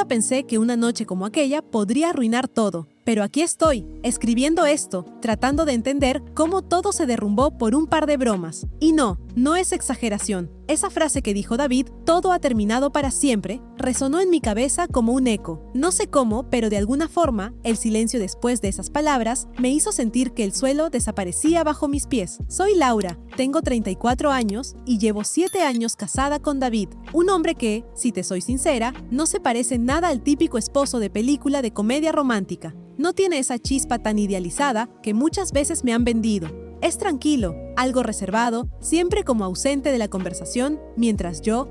Nunca pensé que una noche como aquella podría arruinar todo. Pero aquí estoy, escribiendo esto, tratando de entender cómo todo se derrumbó por un par de bromas. Y no es exageración. Esa frase que dijo David, todo ha terminado para siempre, resonó en mi cabeza como un eco. No sé cómo, pero de alguna forma, el silencio después de esas palabras me hizo sentir que el suelo desaparecía bajo mis pies. Soy Laura, tengo 34 años y llevo 7 años casada con David, un hombre que, si te soy sincera, no se parece nada al típico esposo de película de comedia romántica. No tiene esa chispa tan idealizada que muchas veces me han vendido. Es tranquilo, algo reservado, siempre como ausente de la conversación, mientras yo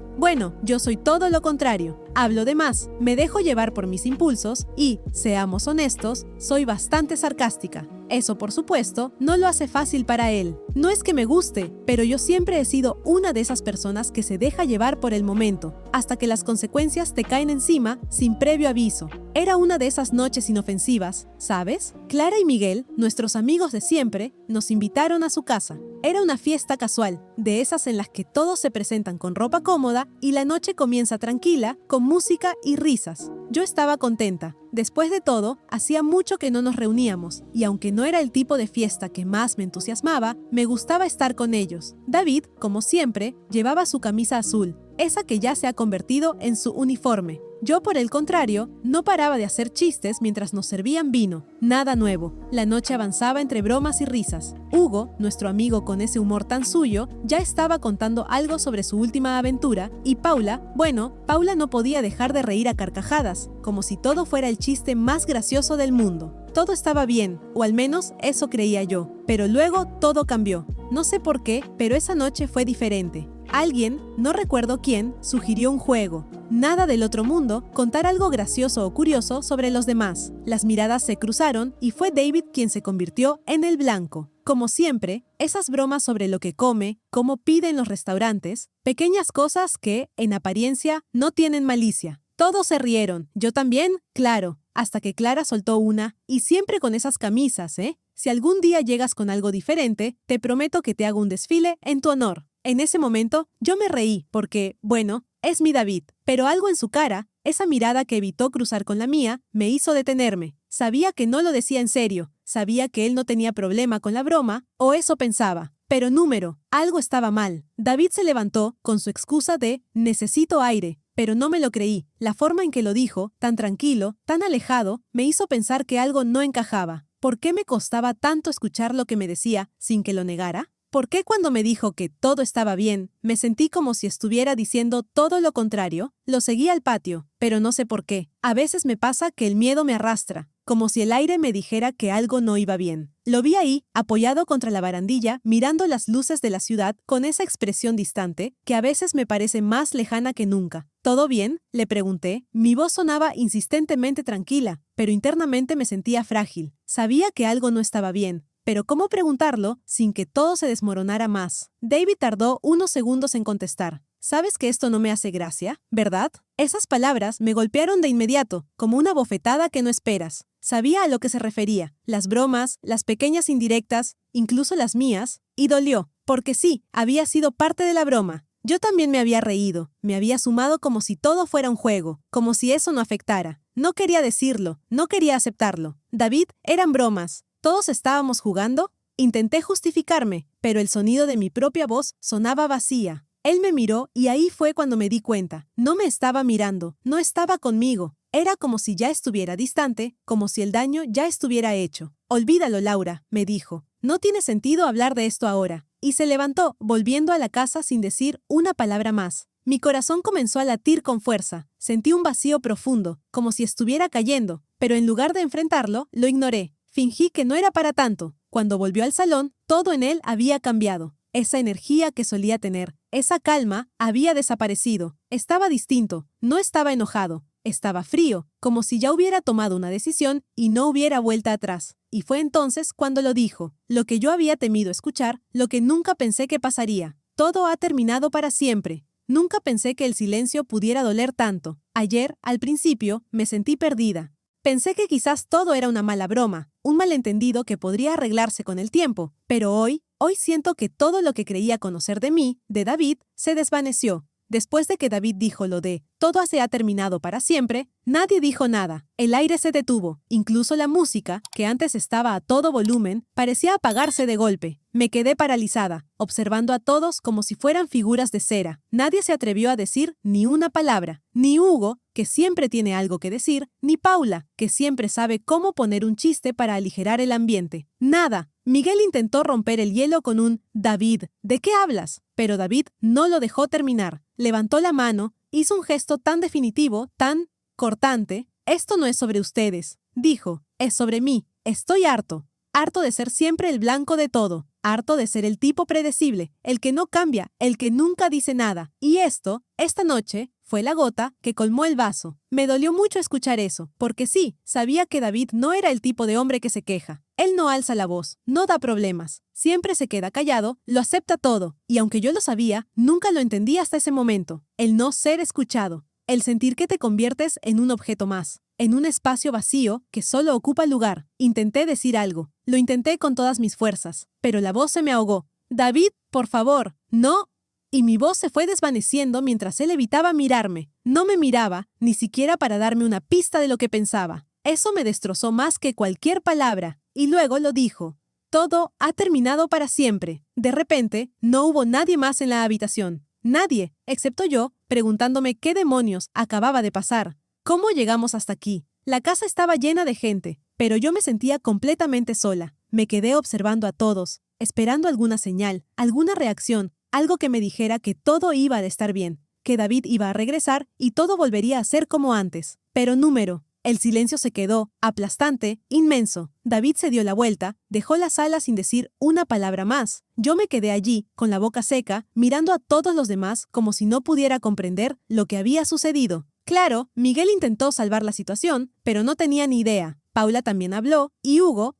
soy todo lo contrario. Hablo de más, me dejo llevar por mis impulsos y, seamos honestos, soy bastante sarcástica. Eso, por supuesto, no lo hace fácil para él. No es que me guste, pero yo siempre he sido una de esas personas que se deja llevar por el momento, hasta que las consecuencias te caen encima sin previo aviso. Era una de esas noches inofensivas, ¿sabes? Clara y Miguel, nuestros amigos de siempre, nos invitaron a su casa. Era una fiesta casual, de esas en las que todos se presentan con ropa cómoda y la noche comienza tranquila, con música y risas. Yo estaba contenta. Después de todo, hacía mucho que no nos reuníamos, y aunque no era el tipo de fiesta que más me entusiasmaba, me gustaba estar con ellos. David, como siempre, llevaba su camisa azul, esa que ya se ha convertido en su uniforme. Yo, por el contrario, no paraba de hacer chistes mientras nos servían vino. Nada nuevo. La noche avanzaba entre bromas y risas. Hugo, nuestro amigo con ese humor tan suyo, ya estaba contando algo sobre su última aventura, y Paula no podía dejar de reír a carcajadas, como si todo fuera el chiste más gracioso del mundo. Todo estaba bien, o al menos eso creía yo. Pero luego todo cambió. No sé por qué, pero esa noche fue diferente. Alguien, no recuerdo quién, sugirió un juego. Nada del otro mundo, contar algo gracioso o curioso sobre los demás. Las miradas se cruzaron y fue David quien se convirtió en el blanco. Como siempre, esas bromas sobre lo que come, cómo pide en los restaurantes, pequeñas cosas que, en apariencia, no tienen malicia. Todos se rieron, yo también, claro, hasta que Clara soltó una, y siempre con esas camisas, ¿eh? Si algún día llegas con algo diferente, te prometo que te hago un desfile en tu honor. En ese momento, yo me reí porque, es mi David, pero algo en su cara, esa mirada que evitó cruzar con la mía, me hizo detenerme. Sabía que no lo decía en serio, sabía que él no tenía problema con la broma, o eso pensaba. Pero algo estaba mal. David se levantó con su excusa de «necesito aire», pero no me lo creí. La forma en que lo dijo, tan tranquilo, tan alejado, me hizo pensar que algo no encajaba. ¿Por qué me costaba tanto escuchar lo que me decía sin que lo negara? ¿Por qué cuando me dijo que todo estaba bien, me sentí como si estuviera diciendo todo lo contrario? Lo seguí al patio, pero no sé por qué. A veces me pasa que el miedo me arrastra, como si el aire me dijera que algo no iba bien. Lo vi ahí, apoyado contra la barandilla, mirando las luces de la ciudad con esa expresión distante que a veces me parece más lejana que nunca. ¿Todo bien?, le pregunté. Mi voz sonaba insistentemente tranquila, pero internamente me sentía frágil. Sabía que algo no estaba bien. Pero ¿cómo preguntarlo sin que todo se desmoronara más? David tardó unos segundos en contestar. ¿Sabes que esto no me hace gracia, verdad? Esas palabras me golpearon de inmediato, como una bofetada que no esperas. Sabía a lo que se refería. Las bromas, las pequeñas indirectas, incluso las mías. Y dolió, porque sí, había sido parte de la broma. Yo también me había reído, me había sumado como si todo fuera un juego, como si eso no afectara. No quería decirlo, no quería aceptarlo. David, eran bromas. ¿Todos estábamos jugando? Intenté justificarme, pero el sonido de mi propia voz sonaba vacía. Él me miró y ahí fue cuando me di cuenta. No me estaba mirando, no estaba conmigo. Era como si ya estuviera distante, como si el daño ya estuviera hecho. Olvídalo, Laura, me dijo. No tiene sentido hablar de esto ahora. Y se levantó, volviendo a la casa sin decir una palabra más. Mi corazón comenzó a latir con fuerza. Sentí un vacío profundo, como si estuviera cayendo, pero en lugar de enfrentarlo, lo ignoré. Fingí que no era para tanto. Cuando volvió al salón, todo en él había cambiado. Esa energía que solía tener, esa calma, había desaparecido. Estaba distinto, no estaba enojado, estaba frío, como si ya hubiera tomado una decisión y no hubiera vuelta atrás. Y fue entonces cuando lo dijo, lo que yo había temido escuchar, lo que nunca pensé que pasaría. Todo ha terminado para siempre. Nunca pensé que el silencio pudiera doler tanto. Ayer, al principio, me sentí perdida. Pensé que quizás todo era una mala broma, un malentendido que podría arreglarse con el tiempo, pero hoy siento que todo lo que creía conocer de mí, de David, se desvaneció. Después de que David dijo lo de todo se ha terminado para siempre, nadie dijo nada. El aire se detuvo. Incluso la música, que antes estaba a todo volumen, parecía apagarse de golpe. Me quedé paralizada, observando a todos como si fueran figuras de cera. Nadie se atrevió a decir ni una palabra. Ni Hugo, que siempre tiene algo que decir, ni Paula, que siempre sabe cómo poner un chiste para aligerar el ambiente. Nada. Miguel intentó romper el hielo con un «David, ¿de qué hablas?». Pero David no lo dejó terminar. Levantó la mano, hizo un gesto tan definitivo, tan cortante. «Esto no es sobre ustedes», dijo, «es sobre mí. Estoy harto. Harto de ser siempre el blanco de todo. Harto de ser el tipo predecible, el que no cambia, el que nunca dice nada. Y esta noche, fue la gota que colmó el vaso. Me dolió mucho escuchar eso, porque sí, sabía que David no era el tipo de hombre que se queja. Él no alza la voz, no da problemas, siempre se queda callado, lo acepta todo, y aunque yo lo sabía, nunca lo entendí hasta ese momento. El no ser escuchado, el sentir que te conviertes en un objeto más, en un espacio vacío que solo ocupa lugar. Intenté decir algo, lo intenté con todas mis fuerzas, pero la voz se me ahogó. «David, por favor, no». Y mi voz se fue desvaneciendo mientras él evitaba mirarme. No me miraba, ni siquiera para darme una pista de lo que pensaba. Eso me destrozó más que cualquier palabra. Y luego lo dijo. «Todo ha terminado para siempre». De repente, no hubo nadie más en la habitación. Nadie, excepto yo, preguntándome qué demonios acababa de pasar. ¿Cómo llegamos hasta aquí? La casa estaba llena de gente, pero yo me sentía completamente sola. Me quedé observando a todos, esperando alguna señal, alguna reacción, algo que me dijera que todo iba a estar bien, que David iba a regresar y todo volvería a ser como antes. Pero el silencio se quedó, aplastante, inmenso. David se dio la vuelta, dejó la sala sin decir una palabra más. Yo me quedé allí, con la boca seca, mirando a todos los demás como si no pudiera comprender lo que había sucedido. Claro, Miguel intentó salvar la situación, pero no tenía ni idea. Paula también habló, y Hugo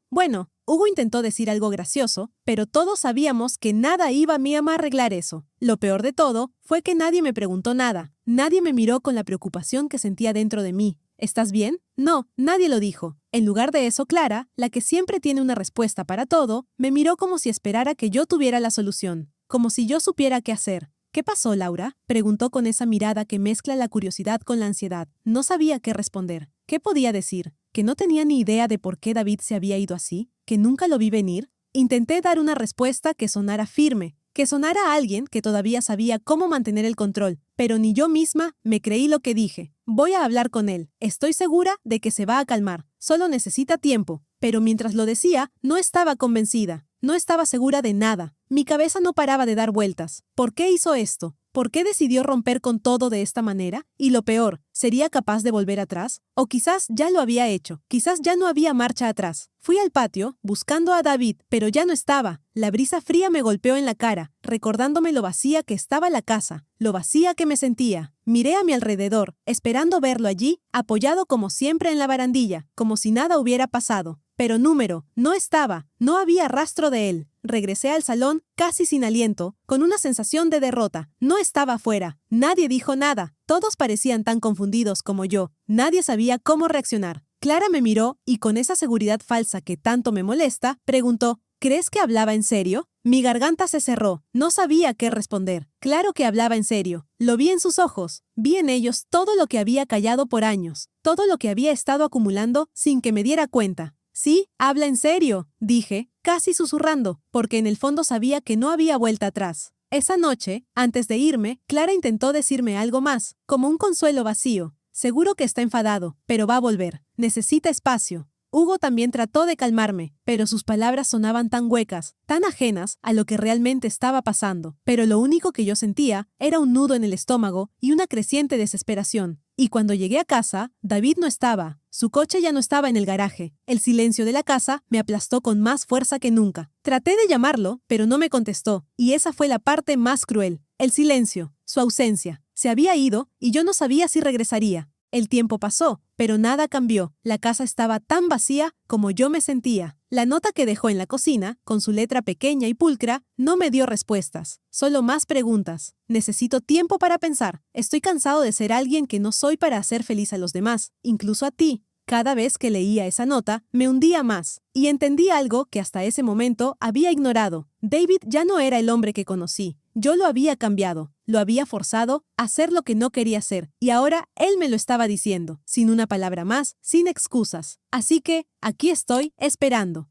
intentó decir algo gracioso, pero todos sabíamos que nada iba a arreglar eso. Lo peor de todo fue que nadie me preguntó nada. Nadie me miró con la preocupación que sentía dentro de mí. ¿Estás bien? No, nadie lo dijo. En lugar de eso, Clara, la que siempre tiene una respuesta para todo, me miró como si esperara que yo tuviera la solución, como si yo supiera qué hacer. «¿Qué pasó, Laura?», preguntó con esa mirada que mezcla la curiosidad con la ansiedad. No sabía qué responder. ¿Qué podía decir? ¿Que no tenía ni idea de por qué David se había ido así? ¿Que nunca lo vi venir? Intenté dar una respuesta que sonara firme, que sonara a alguien que todavía sabía cómo mantener el control, pero ni yo misma me creí lo que dije. «Voy a hablar con él. Estoy segura de que se va a calmar. Solo necesita tiempo». Pero mientras lo decía, no estaba convencida. No estaba segura de nada. Mi cabeza no paraba de dar vueltas. ¿Por qué hizo esto? ¿Por qué decidió romper con todo de esta manera? Y lo peor, ¿sería capaz de volver atrás? O quizás ya lo había hecho. Quizás ya no había marcha atrás. Fui al patio, buscando a David, pero ya no estaba. La brisa fría me golpeó en la cara, recordándome lo vacía que estaba la casa, lo vacía que me sentía. Miré a mi alrededor, esperando verlo allí, apoyado como siempre en la barandilla, como si nada hubiera pasado. Pero no estaba, no había rastro de él. Regresé al salón, casi sin aliento, con una sensación de derrota. No estaba afuera. Nadie dijo nada. Todos parecían tan confundidos como yo. Nadie sabía cómo reaccionar. Clara me miró y con esa seguridad falsa que tanto me molesta, preguntó, «¿Crees que hablaba en serio?». Mi garganta se cerró. No sabía qué responder. Claro que hablaba en serio. Lo vi en sus ojos. Vi en ellos todo lo que había callado por años. Todo lo que había estado acumulando sin que me diera cuenta. «Sí, habla en serio», dije, casi susurrando, porque en el fondo sabía que no había vuelta atrás. Esa noche, antes de irme, Clara intentó decirme algo más, como un consuelo vacío. «Seguro que está enfadado, pero va a volver. Necesita espacio». Hugo también trató de calmarme, pero sus palabras sonaban tan huecas, tan ajenas a lo que realmente estaba pasando. Pero lo único que yo sentía era un nudo en el estómago y una creciente desesperación. Y cuando llegué a casa, David no estaba. Su coche ya no estaba en el garaje. El silencio de la casa me aplastó con más fuerza que nunca. Traté de llamarlo, pero no me contestó. Y esa fue la parte más cruel. El silencio, su ausencia. Se había ido y yo no sabía si regresaría. El tiempo pasó, pero nada cambió. La casa estaba tan vacía como yo me sentía. La nota que dejó en la cocina, con su letra pequeña y pulcra, no me dio respuestas, solo más preguntas. Necesito tiempo para pensar. Estoy cansado de ser alguien que no soy para hacer feliz a los demás, incluso a ti. Cada vez que leía esa nota, me hundía más. Y entendí algo que hasta ese momento había ignorado. David ya no era el hombre que conocí. Yo lo había cambiado. Lo había forzado a hacer lo que no quería hacer, y ahora él me lo estaba diciendo, sin una palabra más, sin excusas. Así que, aquí estoy, esperando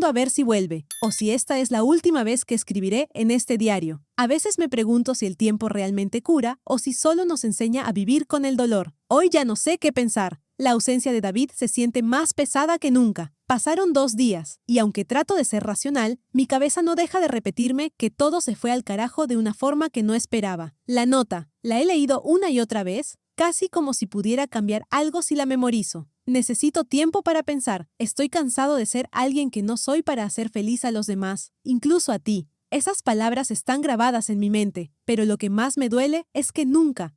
a ver si vuelve, o si esta es la última vez que escribiré en este diario. A veces me pregunto si el tiempo realmente cura, o si solo nos enseña a vivir con el dolor. Hoy ya no sé qué pensar. La ausencia de David se siente más pesada que nunca. Pasaron 2 días, y aunque trato de ser racional, mi cabeza no deja de repetirme que todo se fue al carajo de una forma que no esperaba. La nota, la he leído una y otra vez, casi como si pudiera cambiar algo si la memorizo. Necesito tiempo para pensar. Estoy cansado de ser alguien que no soy para hacer feliz a los demás, incluso a ti. Esas palabras están grabadas en mi mente, pero lo que más me duele es que nunca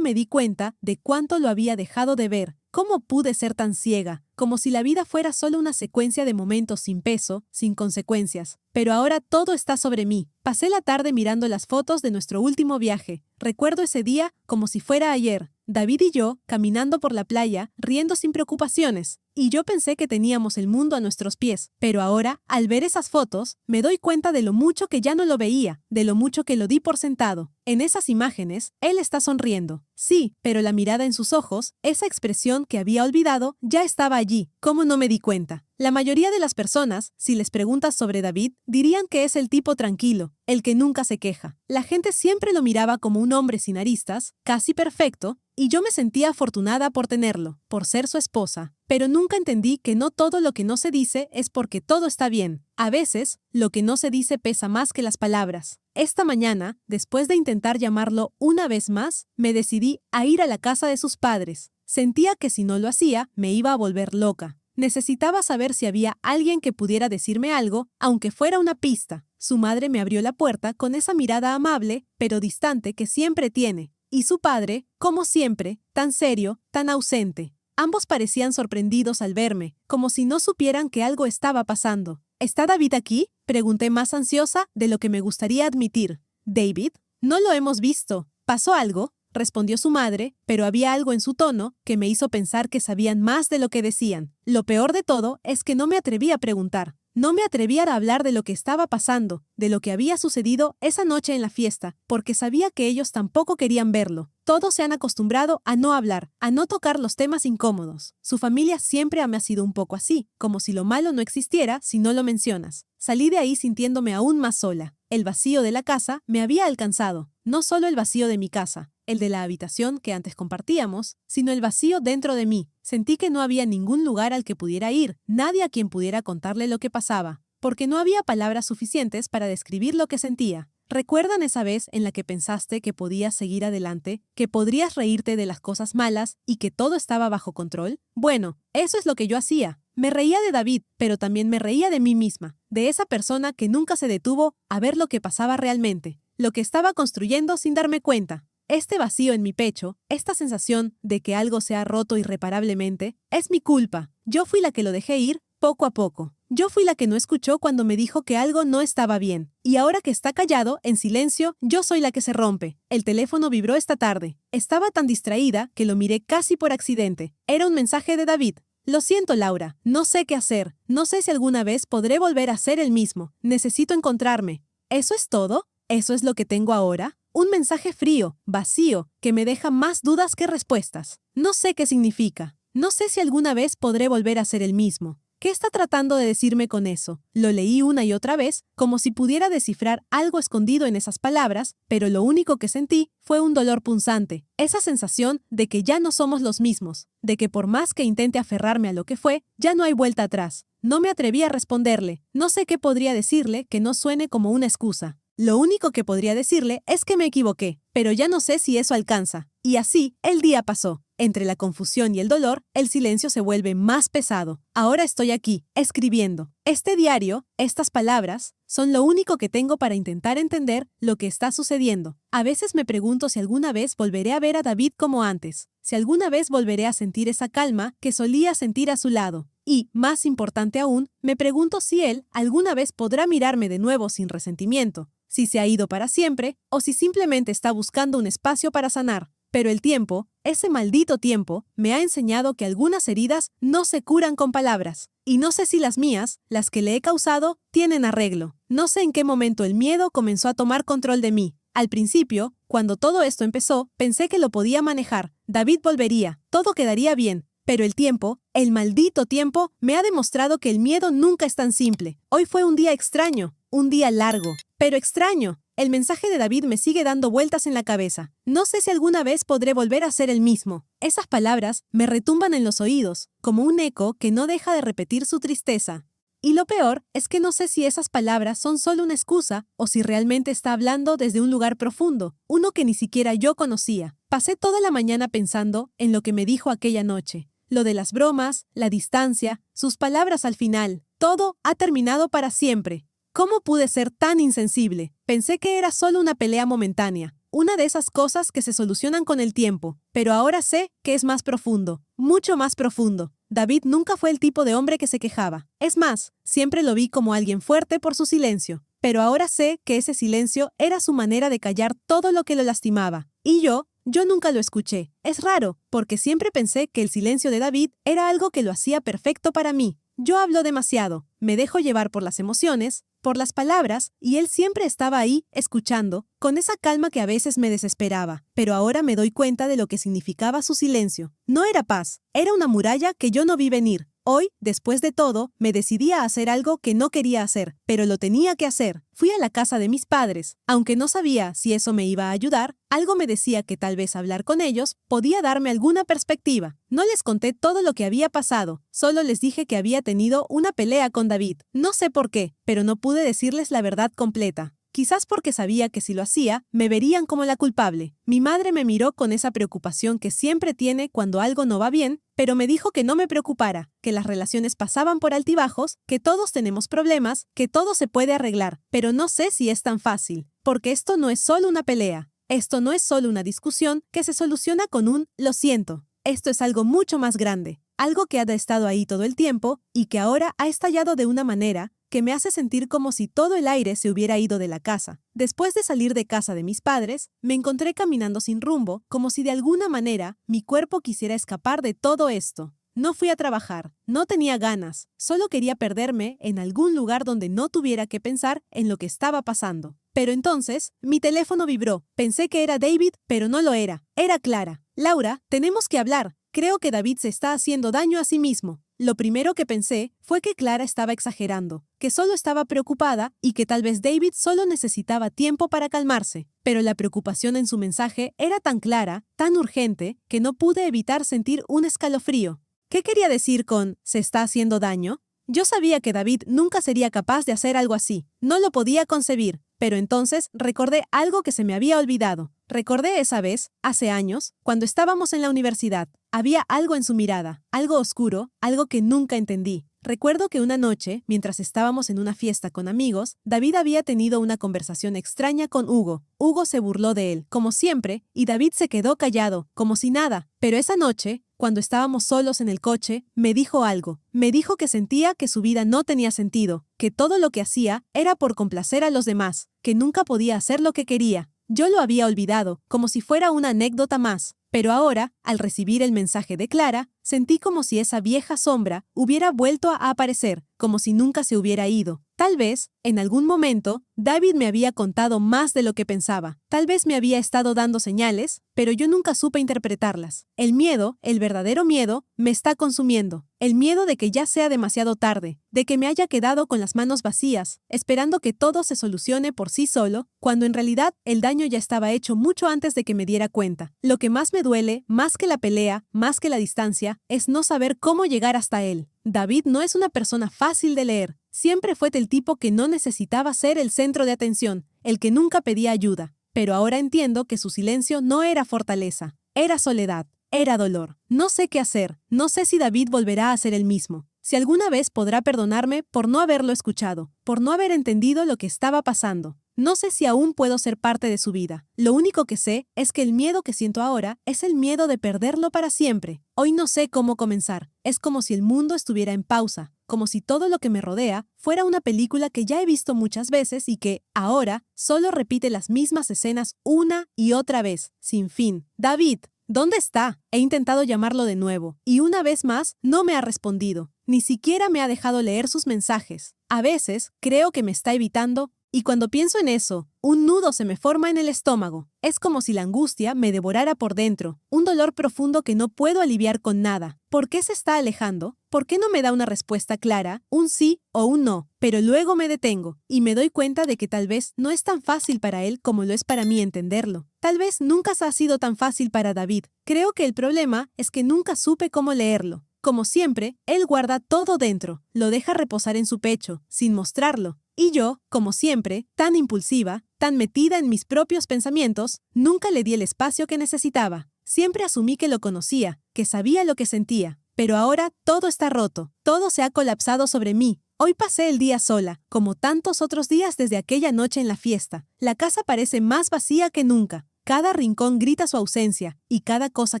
me di cuenta de cuánto lo había dejado de ver. ¿Cómo pude ser tan ciega? Como si la vida fuera solo una secuencia de momentos sin peso, sin consecuencias. Pero ahora todo está sobre mí. Pasé la tarde mirando las fotos de nuestro último viaje. Recuerdo ese día como si fuera ayer. David y yo, caminando por la playa, riendo sin preocupaciones. Y yo pensé que teníamos el mundo a nuestros pies. Pero ahora, al ver esas fotos, me doy cuenta de lo mucho que ya no lo veía, de lo mucho que lo di por sentado. En esas imágenes, él está sonriendo. Sí, pero la mirada en sus ojos, esa expresión que había olvidado, ya estaba allí. ¿Cómo no me di cuenta? La mayoría de las personas, si les preguntas sobre David, dirían que es el tipo tranquilo, el que nunca se queja. La gente siempre lo miraba como un hombre sin aristas, casi perfecto, y yo me sentía afortunada por tenerlo, por ser su esposa. Pero nunca entendí que no todo lo que no se dice es porque todo está bien. A veces, lo que no se dice pesa más que las palabras. Esta mañana, después de intentar llamarlo una vez más, me decidí a ir a la casa de sus padres. Sentía que si no lo hacía, me iba a volver loca. Necesitaba saber si había alguien que pudiera decirme algo, aunque fuera una pista. Su madre me abrió la puerta con esa mirada amable, pero distante que siempre tiene. Y su padre, como siempre, tan serio, tan ausente. Ambos parecían sorprendidos al verme, como si no supieran que algo estaba pasando. ¿Está David aquí?, pregunté más ansiosa de lo que me gustaría admitir. ¿David? No lo hemos visto. ¿Pasó algo?, respondió su madre, pero había algo en su tono que me hizo pensar que sabían más de lo que decían. Lo peor de todo es que no me atreví a preguntar. No me atrevía a hablar de lo que estaba pasando, de lo que había sucedido esa noche en la fiesta, porque sabía que ellos tampoco querían verlo. Todos se han acostumbrado a no hablar, a no tocar los temas incómodos. Su familia siempre me ha sido un poco así, como si lo malo no existiera si no lo mencionas. Salí de ahí sintiéndome aún más sola. El vacío de la casa me había alcanzado. No solo el vacío de mi casa, el de la habitación que antes compartíamos, sino el vacío dentro de mí. Sentí que no había ningún lugar al que pudiera ir, nadie a quien pudiera contarle lo que pasaba, porque no había palabras suficientes para describir lo que sentía. ¿Recuerdan esa vez en la que pensaste que podías seguir adelante, que podrías reírte de las cosas malas y que todo estaba bajo control? Bueno, eso es lo que yo hacía. Me reía de David, pero también me reía de mí misma, de esa persona que nunca se detuvo a ver lo que pasaba realmente, lo que estaba construyendo sin darme cuenta. Este vacío en mi pecho, esta sensación de que algo se ha roto irreparablemente, es mi culpa. Yo fui la que lo dejé ir poco a poco. Yo fui la que no escuchó cuando me dijo que algo no estaba bien. Y ahora que está callado, en silencio, yo soy la que se rompe. El teléfono vibró esta tarde. Estaba tan distraída que lo miré casi por accidente. Era un mensaje de David. Lo siento, Laura. No sé qué hacer. No sé si alguna vez podré volver a ser el mismo. Necesito encontrarme. ¿Eso es todo? ¿Eso es lo que tengo ahora? Un mensaje frío, vacío, que me deja más dudas que respuestas. No sé qué significa. No sé si alguna vez podré volver a ser el mismo. ¿Qué está tratando de decirme con eso? Lo leí una y otra vez, como si pudiera descifrar algo escondido en esas palabras, pero lo único que sentí fue un dolor punzante, esa sensación de que ya no somos los mismos, de que por más que intente aferrarme a lo que fue, ya no hay vuelta atrás. No me atreví a responderle, no sé qué podría decirle que no suene como una excusa. Lo único que podría decirle es que me equivoqué, pero ya no sé si eso alcanza. Y así, el día pasó. Entre la confusión y el dolor, el silencio se vuelve más pesado. Ahora estoy aquí, escribiendo. Este diario, estas palabras, son lo único que tengo para intentar entender lo que está sucediendo. A veces me pregunto si alguna vez volveré a ver a David como antes, si alguna vez volveré a sentir esa calma que solía sentir a su lado. Y, más importante aún, me pregunto si él alguna vez podrá mirarme de nuevo sin resentimiento, si se ha ido para siempre o si simplemente está buscando un espacio para sanar. Pero el tiempo, ese maldito tiempo, me ha enseñado que algunas heridas no se curan con palabras. Y no sé si las mías, las que le he causado, tienen arreglo. No sé en qué momento el miedo comenzó a tomar control de mí. Al principio, Cuando todo esto empezó, pensé que lo podía manejar. David volvería, todo quedaría bien. Pero el tiempo, el maldito tiempo, me ha demostrado que el miedo nunca es tan simple. Hoy fue un día extraño, un día largo, pero extraño. El mensaje de David me sigue dando vueltas en la cabeza. No sé si alguna vez podré volver a ser el mismo. Esas palabras me retumban en los oídos, como un eco que no deja de repetir su tristeza. Y lo peor es que no sé si esas palabras son solo una excusa o si realmente está hablando desde un lugar profundo, uno que ni siquiera yo conocía. Pasé toda la mañana pensando en lo que me dijo aquella noche. Lo de las bromas, la distancia, sus palabras al final. Todo ha terminado para siempre. ¿Cómo pude ser tan insensible? Pensé que era solo una pelea momentánea, una de esas cosas que se solucionan con el tiempo, pero ahora sé que es más profundo, mucho más profundo. David nunca fue el tipo de hombre que se quejaba. Es más, siempre lo vi como alguien fuerte por su silencio, pero ahora sé que ese silencio era su manera de callar todo lo que lo lastimaba. Y yo nunca lo escuché. Es raro, porque siempre pensé que el silencio de David era algo que lo hacía perfecto para mí. Yo hablo demasiado, me dejo llevar por las emociones, por las palabras, y él siempre estaba ahí, escuchando, con esa calma que a veces me desesperaba. Pero ahora me doy cuenta de lo que significaba su silencio. No era paz, era una muralla que yo no vi venir. Hoy, después de todo, me decidí a hacer algo que no quería hacer, pero lo tenía que hacer. Fui a la casa de mis padres. Aunque no sabía si eso me iba a ayudar, algo me decía que tal vez hablar con ellos podía darme alguna perspectiva. No les conté todo lo que había pasado, solo les dije que había tenido una pelea con David. No sé por qué, pero no pude decirles la verdad completa. Quizás porque sabía que si lo hacía, me verían como la culpable. Mi madre me miró con esa preocupación que siempre tiene cuando algo no va bien, pero me dijo que no me preocupara, que las relaciones pasaban por altibajos, que todos tenemos problemas, que todo se puede arreglar, pero no sé si es tan fácil, porque esto no es solo una pelea, esto no es solo una discusión que se soluciona con un "lo siento". Esto es algo mucho más grande, algo que ha estado ahí todo el tiempo y que ahora ha estallado de una manera que me hace sentir como si todo el aire se hubiera ido de la casa. Después de salir de casa de mis padres, me encontré caminando sin rumbo, como si de alguna manera mi cuerpo quisiera escapar de todo esto. No fui a trabajar, no tenía ganas, solo quería perderme en algún lugar donde no tuviera que pensar en lo que estaba pasando. Pero entonces, mi teléfono vibró. Pensé que era David, pero no lo era. Era Clara. Laura, tenemos que hablar. Creo que David se está haciendo daño a sí mismo. Lo primero que pensé fue que Clara estaba exagerando, que solo estaba preocupada y que tal vez David solo necesitaba tiempo para calmarse. Pero la preocupación en su mensaje era tan clara, tan urgente, que no pude evitar sentir un escalofrío. ¿Qué quería decir con "se está haciendo daño"? Yo sabía que David nunca sería capaz de hacer algo así. No lo podía concebir. Pero entonces recordé algo que se me había olvidado. Recordé esa vez, hace años, cuando estábamos en la universidad. Había algo en su mirada, algo oscuro, algo que nunca entendí. Recuerdo que una noche, mientras estábamos en una fiesta con amigos, David había tenido una conversación extraña con Hugo. Hugo se burló de él, como siempre, y David se quedó callado, como si nada. Pero esa noche, cuando estábamos solos en el coche, me dijo algo. Me dijo que sentía que su vida no tenía sentido, que todo lo que hacía era por complacer a los demás, que nunca podía hacer lo que quería. Yo lo había olvidado, como si fuera una anécdota más. Pero ahora, al recibir el mensaje de Clara, sentí como si esa vieja sombra hubiera vuelto a aparecer, como si nunca se hubiera ido. Tal vez, en algún momento, David me había contado más de lo que pensaba. Tal vez me había estado dando señales, pero yo nunca supe interpretarlas. El miedo, el verdadero miedo, me está consumiendo. El miedo de que ya sea demasiado tarde, de que me haya quedado con las manos vacías, esperando que todo se solucione por sí solo, cuando en realidad el daño ya estaba hecho mucho antes de que me diera cuenta. Lo que más me duele, más que la pelea, más que la distancia, es no saber cómo llegar hasta él. David no es una persona fácil de leer. Siempre fue el tipo que no necesitaba ser el centro de atención, el que nunca pedía ayuda. Pero ahora entiendo que su silencio no era fortaleza, era soledad, era dolor. No sé qué hacer, no sé si David volverá a ser el mismo. Si alguna vez podrá perdonarme por no haberlo escuchado, por no haber entendido lo que estaba pasando. No sé si aún puedo ser parte de su vida. Lo único que sé es que el miedo que siento ahora es el miedo de perderlo para siempre. Hoy no sé cómo comenzar. Es como si el mundo estuviera en pausa, como si todo lo que me rodea fuera una película que ya he visto muchas veces y que, ahora, solo repite las mismas escenas una y otra vez, sin fin. David, ¿dónde está? He intentado llamarlo de nuevo, y una vez más no me ha respondido. Ni siquiera me ha dejado leer sus mensajes. A veces creo que me está evitando Y cuando pienso en eso, un nudo se me forma en el estómago. Es como si la angustia me devorara por dentro, un dolor profundo que no puedo aliviar con nada. ¿Por qué se está alejando? ¿Por qué no me da una respuesta clara, un sí o un no? Pero luego me detengo y me doy cuenta de que tal vez no es tan fácil para él como lo es para mí entenderlo. Tal vez nunca ha sido tan fácil para David. Creo que el problema es que nunca supe cómo leerlo. Como siempre, él guarda todo dentro, lo deja reposar en su pecho, sin mostrarlo. Y yo, como siempre, tan impulsiva, tan metida en mis propios pensamientos, nunca le di el espacio que necesitaba. Siempre asumí que lo conocía, que sabía lo que sentía. Pero ahora todo está roto, todo se ha colapsado sobre mí. Hoy pasé el día sola, como tantos otros días desde aquella noche en la fiesta. La casa parece más vacía que nunca. Cada rincón grita su ausencia, y cada cosa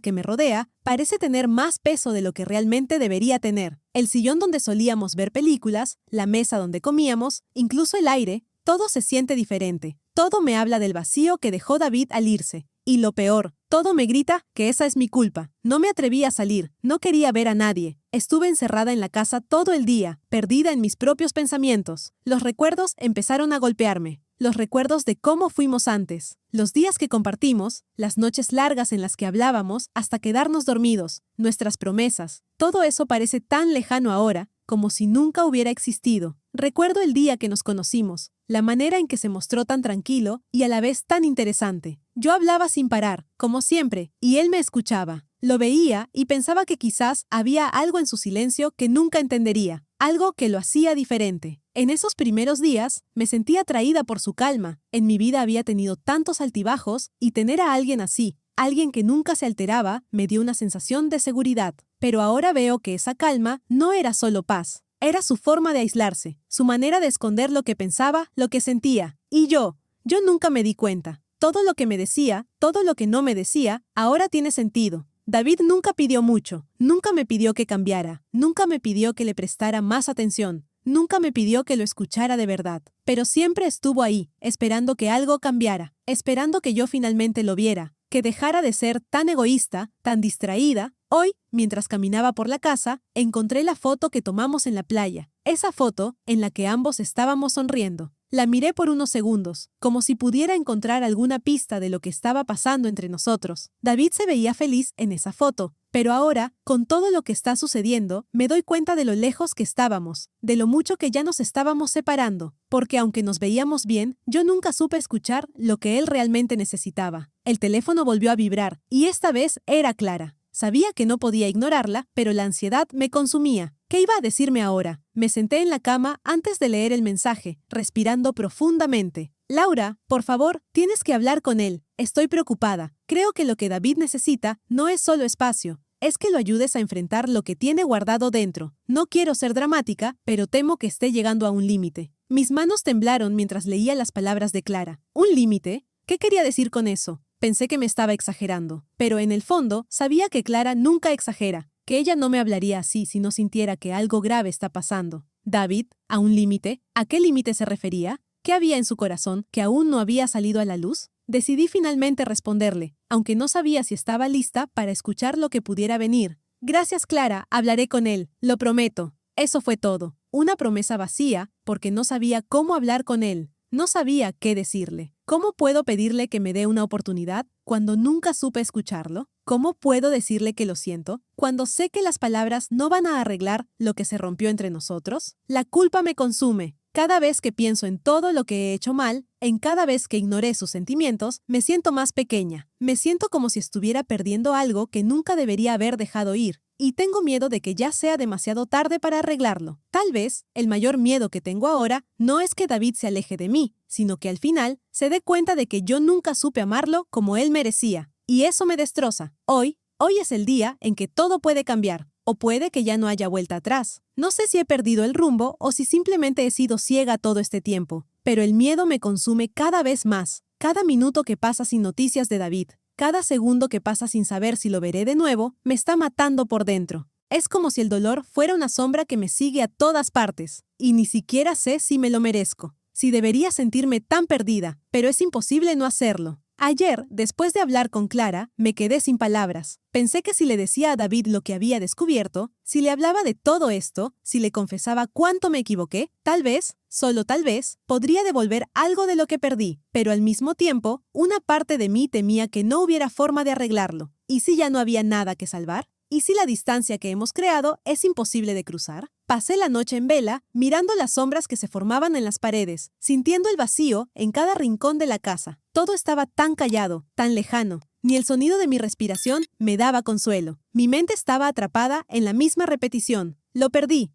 que me rodea parece tener más peso de lo que realmente debería tener. El sillón donde solíamos ver películas, la mesa donde comíamos, incluso el aire, todo se siente diferente. Todo me habla del vacío que dejó David al irse. Y lo peor, todo me grita que esa es mi culpa. No me atreví a salir, no quería ver a nadie. Estuve encerrada en la casa todo el día, perdida en mis propios pensamientos. Los recuerdos empezaron a golpearme. Los recuerdos de cómo fuimos antes, los días que compartimos, las noches largas en las que hablábamos hasta quedarnos dormidos, nuestras promesas. Todo eso parece tan lejano ahora, como si nunca hubiera existido. Recuerdo el día que nos conocimos, la manera en que se mostró tan tranquilo y a la vez tan interesante. Yo hablaba sin parar, como siempre, y él me escuchaba. Lo veía y pensaba que quizás había algo en su silencio que nunca entendería, algo que lo hacía diferente. En esos primeros días me sentía atraída por su calma. En mi vida había tenido tantos altibajos y tener a alguien así, alguien que nunca se alteraba, me dio una sensación de seguridad. Pero ahora veo que esa calma no era solo paz. Era su forma de aislarse, su manera de esconder lo que pensaba, lo que sentía. Y yo nunca me di cuenta. Todo lo que me decía, todo lo que no me decía, ahora tiene sentido. David nunca pidió mucho, nunca me pidió que cambiara, nunca me pidió que le prestara más atención, nunca me pidió que lo escuchara de verdad, pero siempre estuvo ahí, esperando que algo cambiara, esperando que yo finalmente lo viera, que dejara de ser tan egoísta, tan distraída. Hoy, mientras caminaba por la casa, encontré la foto que tomamos en la playa, esa foto en la que ambos estábamos sonriendo. La miré por unos segundos, como si pudiera encontrar alguna pista de lo que estaba pasando entre nosotros. David se veía feliz en esa foto, pero ahora, con todo lo que está sucediendo, me doy cuenta de lo lejos que estábamos, de lo mucho que ya nos estábamos separando, porque aunque nos veíamos bien, yo nunca supe escuchar lo que él realmente necesitaba. El teléfono volvió a vibrar, y esta vez era Clara. Sabía que no podía ignorarla, pero la ansiedad me consumía. ¿Qué iba a decirme ahora? Me senté en la cama antes de leer el mensaje, respirando profundamente. Laura, por favor, tienes que hablar con él. Estoy preocupada. Creo que lo que David necesita no es solo espacio. Es que lo ayudes a enfrentar lo que tiene guardado dentro. No quiero ser dramática, pero temo que esté llegando a un límite. Mis manos temblaron mientras leía las palabras de Clara. ¿Un límite? ¿Qué quería decir con eso? Pensé que me estaba exagerando, pero en el fondo sabía que Clara nunca exagera, que ella no me hablaría así si no sintiera que algo grave está pasando. ¿David? ¿A un límite? ¿A qué límite se refería? ¿Qué había en su corazón que aún no había salido a la luz? Decidí finalmente responderle, aunque no sabía si estaba lista para escuchar lo que pudiera venir. Gracias, Clara, hablaré con él, lo prometo. Eso fue todo. Una promesa vacía, porque no sabía cómo hablar con él. No sabía qué decirle. ¿Cómo puedo pedirle que me dé una oportunidad cuando nunca supe escucharlo? ¿Cómo puedo decirle que lo siento cuando sé que las palabras no van a arreglar lo que se rompió entre nosotros? La culpa me consume. Cada vez que pienso en todo lo que he hecho mal, en cada vez que ignoré sus sentimientos, me siento más pequeña. Me siento como si estuviera perdiendo algo que nunca debería haber dejado ir. Y tengo miedo de que ya sea demasiado tarde para arreglarlo. Tal vez, el mayor miedo que tengo ahora no es que David se aleje de mí, sino que al final se dé cuenta de que yo nunca supe amarlo como él merecía. Y eso me destroza. Hoy es el día en que todo puede cambiar. O puede que ya no haya vuelta atrás. No sé si he perdido el rumbo o si simplemente he sido ciega todo este tiempo. Pero el miedo me consume cada vez más. Cada minuto que pasa sin noticias de David, cada segundo que pasa sin saber si lo veré de nuevo, me está matando por dentro. Es como si el dolor fuera una sombra que me sigue a todas partes. Y ni siquiera sé si me lo merezco. Si debería sentirme tan perdida, pero es imposible no hacerlo. Ayer, después de hablar con Clara, me quedé sin palabras. Pensé que si le decía a David lo que había descubierto, si le hablaba de todo esto, si le confesaba cuánto me equivoqué, tal vez, solo tal vez, podría devolver algo de lo que perdí. Pero al mismo tiempo, una parte de mí temía que no hubiera forma de arreglarlo. ¿Y si ya no había nada que salvar? ¿Y si la distancia que hemos creado es imposible de cruzar? Pasé la noche en vela, mirando las sombras que se formaban en las paredes, sintiendo el vacío en cada rincón de la casa. Todo estaba tan callado, tan lejano. Ni el sonido de mi respiración me daba consuelo. Mi mente estaba atrapada en la misma repetición. Lo perdí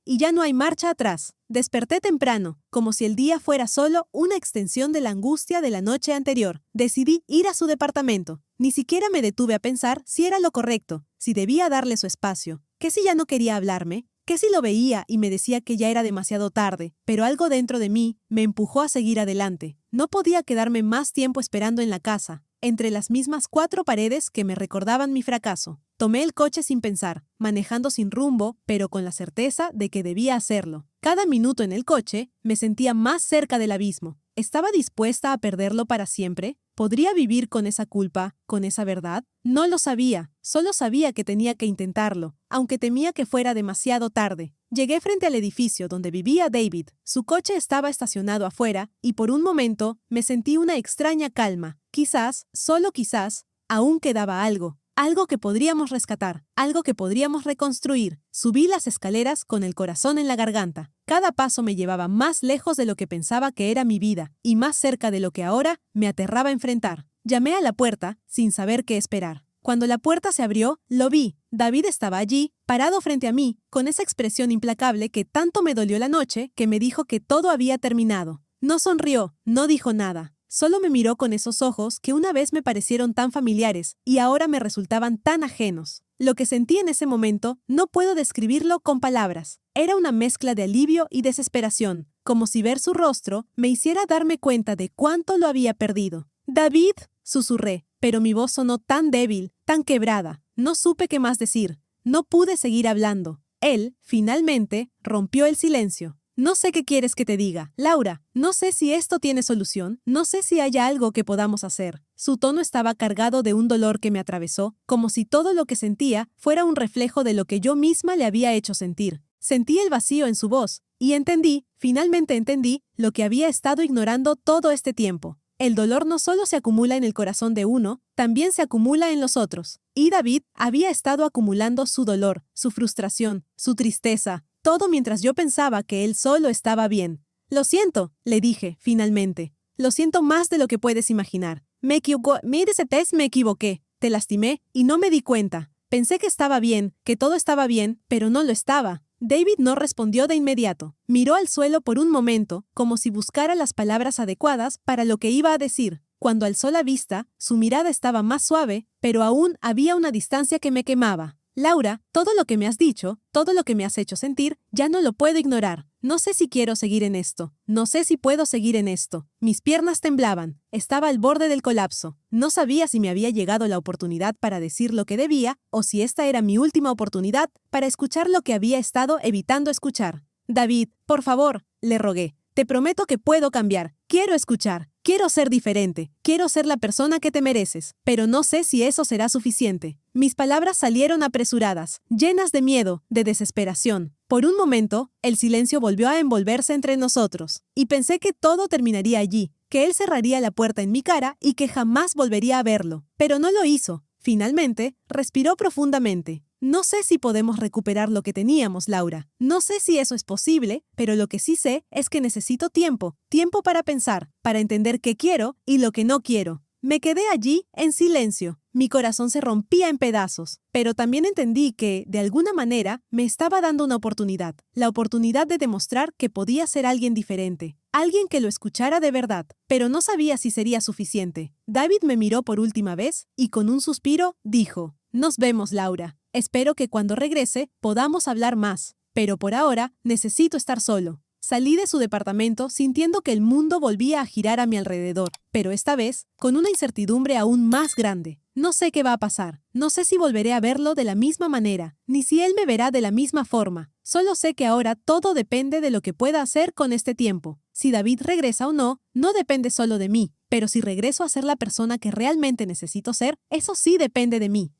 y ya no hay marcha atrás. Desperté temprano, como si el día fuera solo una extensión de la angustia de la noche anterior. Decidí ir a su departamento. Ni siquiera me detuve a pensar si era lo correcto, si debía darle su espacio. ¿Qué si ya no quería hablarme? ¿Qué si lo veía y me decía que ya era demasiado tarde? Pero algo dentro de mí me empujó a seguir adelante. No podía quedarme más tiempo esperando en la casa, entre las mismas 4 paredes que me recordaban mi fracaso. Tomé el coche sin pensar, manejando sin rumbo, pero con la certeza de que debía hacerlo. Cada minuto en el coche me sentía más cerca del abismo. ¿Estaba dispuesta a perderlo para siempre? ¿Podría vivir con esa culpa, con esa verdad? No lo sabía, solo sabía que tenía que intentarlo, aunque temía que fuera demasiado tarde. Llegué frente al edificio donde vivía David. Su coche estaba estacionado afuera y por un momento me sentí una extraña calma. Quizás, solo quizás, aún quedaba algo. Algo que podríamos rescatar, algo que podríamos reconstruir. Subí las escaleras con el corazón en la garganta. Cada paso me llevaba más lejos de lo que pensaba que era mi vida y más cerca de lo que ahora me aterraba enfrentar. Llamé a la puerta sin saber qué esperar. Cuando la puerta se abrió, lo vi. David estaba allí, parado frente a mí, con esa expresión implacable que tanto me dolió la noche que me dijo que todo había terminado. No sonrió, no dijo nada. Solo me miró con esos ojos que una vez me parecieron tan familiares y ahora me resultaban tan ajenos. Lo que sentí en ese momento no puedo describirlo con palabras. Era una mezcla de alivio y desesperación, como si ver su rostro me hiciera darme cuenta de cuánto lo había perdido. «David», susurré, pero mi voz sonó tan débil, tan quebrada. No supe qué más decir. No pude seguir hablando. Él, finalmente, rompió el silencio. «No sé qué quieres que te diga, Laura. No sé si esto tiene solución. No sé si haya algo que podamos hacer». Su tono estaba cargado de un dolor que me atravesó, como si todo lo que sentía fuera un reflejo de lo que yo misma le había hecho sentir. Sentí el vacío en su voz, y finalmente entendí, lo que había estado ignorando todo este tiempo. El dolor no solo se acumula en el corazón de uno, también se acumula en los otros. Y David había estado acumulando su dolor, su frustración, su tristeza, todo mientras yo pensaba que él solo estaba bien. «Lo siento», le dije, finalmente. «Lo siento más de lo que puedes imaginar. Me equivoqué. Te lastimé y no me di cuenta. Pensé que estaba bien, que todo estaba bien, pero no lo estaba». David no respondió de inmediato. Miró al suelo por un momento, como si buscara las palabras adecuadas para lo que iba a decir. Cuando alzó la vista, su mirada estaba más suave, pero aún había una distancia que me quemaba. «Laura, todo lo que me has dicho, todo lo que me has hecho sentir, ya no lo puedo ignorar. No sé si quiero seguir en esto. No sé si puedo seguir en esto». Mis piernas temblaban. Estaba al borde del colapso. No sabía si me había llegado la oportunidad para decir lo que debía o si esta era mi última oportunidad para escuchar lo que había estado evitando escuchar. «David, por favor», le rogué. «Te prometo que puedo cambiar. Quiero escuchar. Quiero ser diferente. Quiero ser la persona que te mereces. Pero no sé si eso será suficiente». Mis palabras salieron apresuradas, llenas de miedo, de desesperación. Por un momento, el silencio volvió a envolverse entre nosotros, y pensé que todo terminaría allí, que él cerraría la puerta en mi cara y que jamás volvería a verlo. Pero no lo hizo. Finalmente, respiró profundamente. «No sé si podemos recuperar lo que teníamos, Laura. No sé si eso es posible, pero lo que sí sé es que necesito tiempo para pensar, para entender qué quiero y lo que no quiero». Me quedé allí, en silencio. Mi corazón se rompía en pedazos, pero también entendí que, de alguna manera, me estaba dando una oportunidad. La oportunidad de demostrar que podía ser alguien diferente. Alguien que lo escuchara de verdad, pero no sabía si sería suficiente. David me miró por última vez y con un suspiro dijo: «Nos vemos, Laura. Espero que cuando regrese podamos hablar más, pero por ahora necesito estar solo». Salí de su departamento sintiendo que el mundo volvía a girar a mi alrededor, pero esta vez con una incertidumbre aún más grande. No sé qué va a pasar, no sé si volveré a verlo de la misma manera, ni si él me verá de la misma forma. Solo sé que ahora todo depende de lo que pueda hacer con este tiempo. Si David regresa o no, no depende solo de mí, Pero si regreso a ser la persona que realmente necesito ser, eso sí depende de mí.